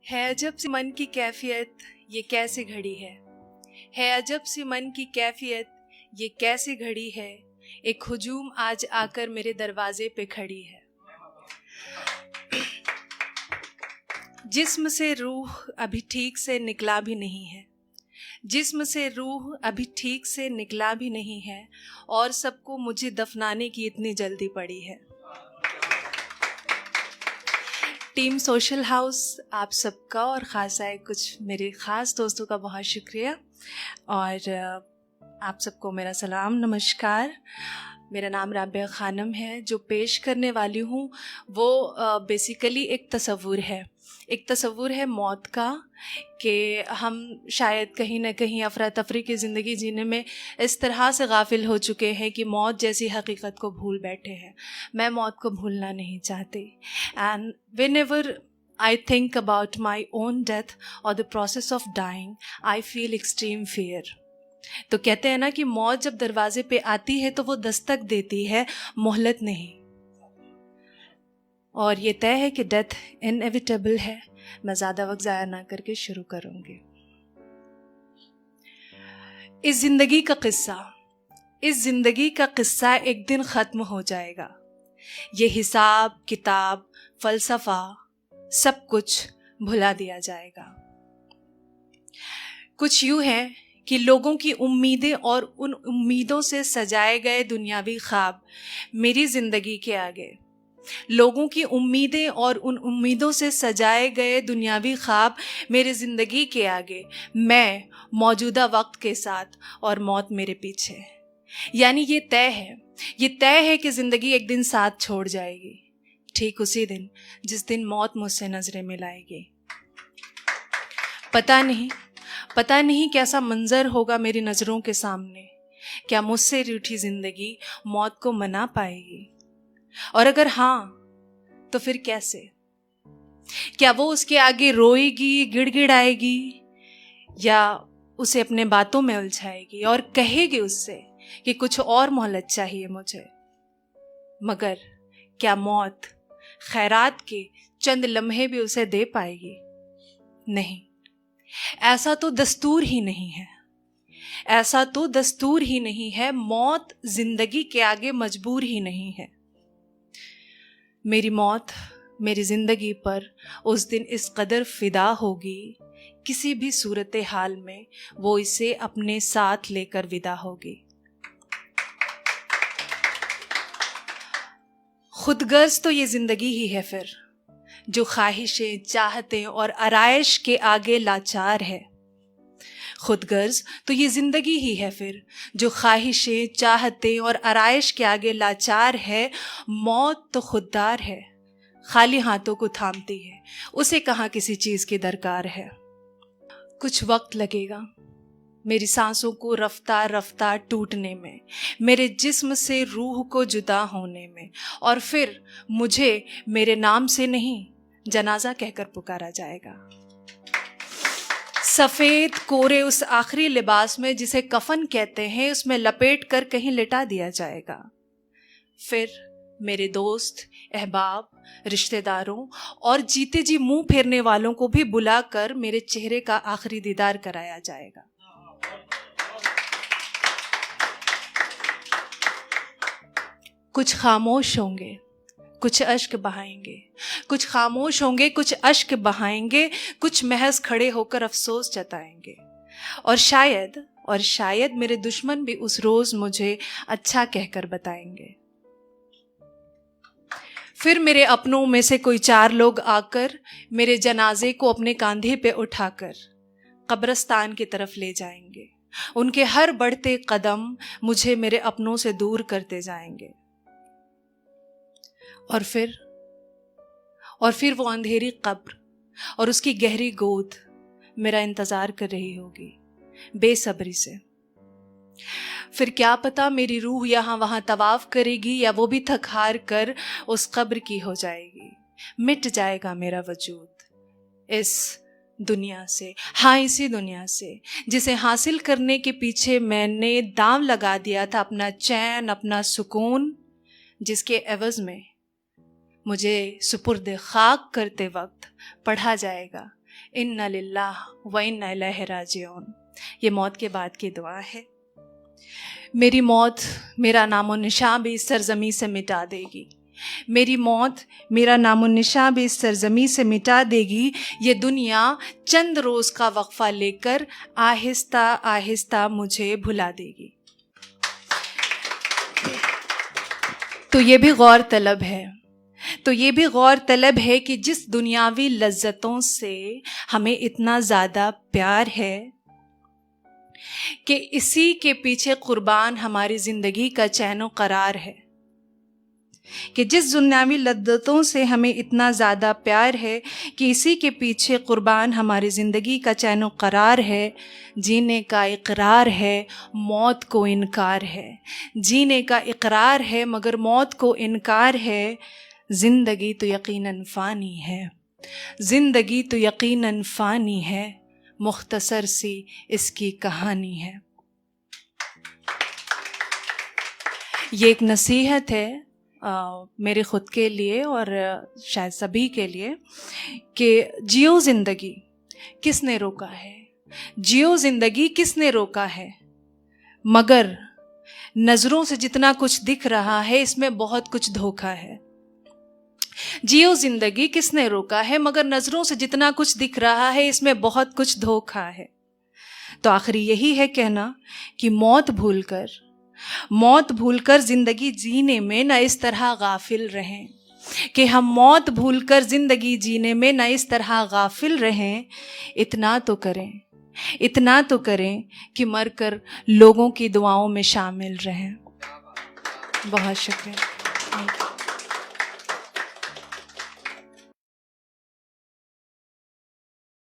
है अजब सी मन की कैफियत ये कैसे घड़ी है अजब सी मन की कैफियत ये कैसे घड़ी है। एक हुजूम आज आकर मेरे दरवाजे पे खड़ी है। जिस्म से रूह अभी ठीक से निकला भी नहीं है, जिस्म से रूह अभी ठीक से निकला भी नहीं है, और सबको मुझे दफनाने की इतनी जल्दी पड़ी है। टीम सोशल हाउस आप सबका और ख़ासा है कुछ मेरे ख़ास दोस्तों का बहुत शुक्रिया, और आप सबको मेरा सलाम नमस्कार। मेरा नाम राबिया खानम है। जो पेश करने वाली हूँ वो बेसिकली एक तसव्वुर है मौत का, कि हम शायद कहीं ना कहीं अफरा तफरी की ज़िंदगी जीने में इस तरह से गाफिल हो चुके हैं कि मौत जैसी हकीकत को भूल बैठे हैं। मैं मौत को भूलना नहीं चाहती, and whenever I think about my own death or the process of dying, I feel extreme fear. तो कहते हैं ना कि मौत जब दरवाजे पे आती है तो वो दस्तक देती है, मोहलत नहीं। और ये तय है कि डेथ इनएविटेबल है। मैं ज़्यादा वक्त ज़ाया ना करके शुरू करूँगी। इस ज़िंदगी का किस्सा एक दिन ख़त्म हो जाएगा। ये हिसाब किताब फ़लसफ़ा सब कुछ भुला दिया जाएगा। कुछ यूँ है कि लोगों की उम्मीदें और उन उम्मीदों से सजाए गए दुनियावी ख्वाब मेरी ज़िंदगी के आगे, लोगों की उम्मीदें और उन उम्मीदों से सजाए गए दुनियावी ख्वाब मेरी ज़िंदगी के आगे, मैं मौजूदा वक्त के साथ और मौत मेरे पीछे। यानी ये तय है कि ज़िंदगी एक दिन साथ छोड़ जाएगी, ठीक उसी दिन जिस दिन मौत मुझसे नज़रें मिलाएगी। पता नहीं कैसा मंजर होगा मेरी नज़रों के सामने। क्या मुझसे रूठी ज़िंदगी मौत को मना पाएगी? और अगर हाँ तो फिर कैसे? क्या वो उसके आगे रोएगी, गिड़गिड़ाएगी, या उसे अपने बातों में उलझाएगी और कहेगी उससे कि कुछ और मोहलत चाहिए मुझे? मगर क्या मौत खैरात के चंद लम्हे भी उसे दे पाएगी? नहीं, ऐसा तो दस्तूर ही नहीं है। मौत जिंदगी के आगे मजबूर ही नहीं है। मेरी मौत मेरी जिंदगी पर उस दिन इस कदर फिदा होगी, किसी भी सूरत हाल में वो इसे अपने साथ लेकर विदा होगी। खुदगर्ज तो ये जिंदगी ही है फिर, जो ख्वाहिशें चाहतें और आराइश के आगे लाचार है। खुदगर्ज तो ये जिंदगी ही है फिर, जो ख्वाहिशें चाहतें और आराइश के आगे लाचार है। मौत तो खुददार है, खाली हाथों को थामती है, उसे कहाँ किसी चीज़ की दरकार है। कुछ वक्त लगेगा मेरी सांसों को रफ्तार रफ्तार टूटने में, मेरे जिस्म से रूह को जुदा होने में, और फिर मुझे मेरे नाम से नहीं जनाजा कहकर पुकारा जाएगा। सफ़ेद कोरे उस आखिरी लिबास में जिसे कफन कहते हैं, उसमें लपेट कर कहीं लिटा दिया जाएगा। फिर मेरे दोस्त, अहबाब, रिश्तेदारों और जीते जी मुंह फेरने वालों को भी बुलाकर मेरे चेहरे का आखिरी दीदार कराया जाएगा। कुछ खामोश होंगे, कुछ अश्क बहाएंगे, कुछ खामोश होंगे, कुछ अश्क बहाएंगे, कुछ महज खड़े होकर अफसोस जताएंगे। और शायद मेरे दुश्मन भी उस रोज मुझे अच्छा कहकर बताएंगे। फिर मेरे अपनों में से कोई 4 लोग आकर मेरे जनाजे को अपने कांधे पे उठाकर कब्रिस्तान की तरफ ले जाएंगे। उनके हर बढ़ते कदम मुझे मेरे अपनों से दूर करते जाएंगे। और फिर वो अंधेरी कब्र और उसकी गहरी गोद मेरा इंतजार कर रही होगी बेसब्री से। फिर क्या पता मेरी रूह यहाँ वहाँ तवाफ करेगी, या वो भी थक हार कर उस कब्र की हो जाएगी। मिट जाएगा मेरा वजूद इस दुनिया से, हाँ इसी दुनिया से जिसे हासिल करने के पीछे मैंने दांव लगा दिया था अपना चैन, अपना सुकून, जिसके एवज में मुझे सुपुर्द खाक करते वक्त पढ़ा जाएगा इन्ना लिल्लाह व इन्ना इलैहि राजिऊन। ये मौत के बाद की दुआ है। मेरी मौत मेरा नामो निशान भी इस सरजमी से मिटा देगी। मेरी मौत मेरा नामो निशान भी इस सरजमी से मिटा देगी। ये दुनिया चंद रोज़ का वक्फा लेकर आहिस्ता आहिस्ता मुझे भुला देगी। तो ये भी गौर तलब है, तो ये भी गौर तलब है कि जिस दुनियावी लज्जतों से हमें इतना ज़्यादा प्यार है कि इसी के पीछे कुर्बान हमारी ज़िंदगी का चैन करार है, कि जिस दुनियावी लज्जतों से हमें इतना ज़्यादा प्यार है कि इसी के पीछे कुर्बान हमारी ज़िंदगी का चैन करार है। जीने का इकरार है, मौत को इनकार है। जीने का इकरार है मगर मौत को इनकार है। ज़िंदगी तो यकीनन फ़ानी है, ज़िंदगी तो यकीनन फ़ानी है, मुख्तसर सी इसकी कहानी है। ये एक नसीहत है मेरे ख़ुद के लिए और शायद सभी के लिए कि जियो ज़िंदगी, किसने रोका है? जियो ज़िंदगी किसने रोका है? मगर नज़रों से जितना कुछ दिख रहा है इसमें बहुत कुछ धोखा है। जियो ज़िंदगी किसने रोका है, मगर नज़रों से जितना कुछ दिख रहा है इसमें बहुत कुछ धोखा है। तो आखिरी यही है कहना कि मौत भूलकर ज़िंदगी जीने में न इस तरह गाफिल रहें, कि हम मौत भूलकर ज़िंदगी जीने में न इस तरह गाफिल रहें। इतना तो करें कि मरकर लोगों की दुआओं में शामिल रहें। बहुत शुक्रिया।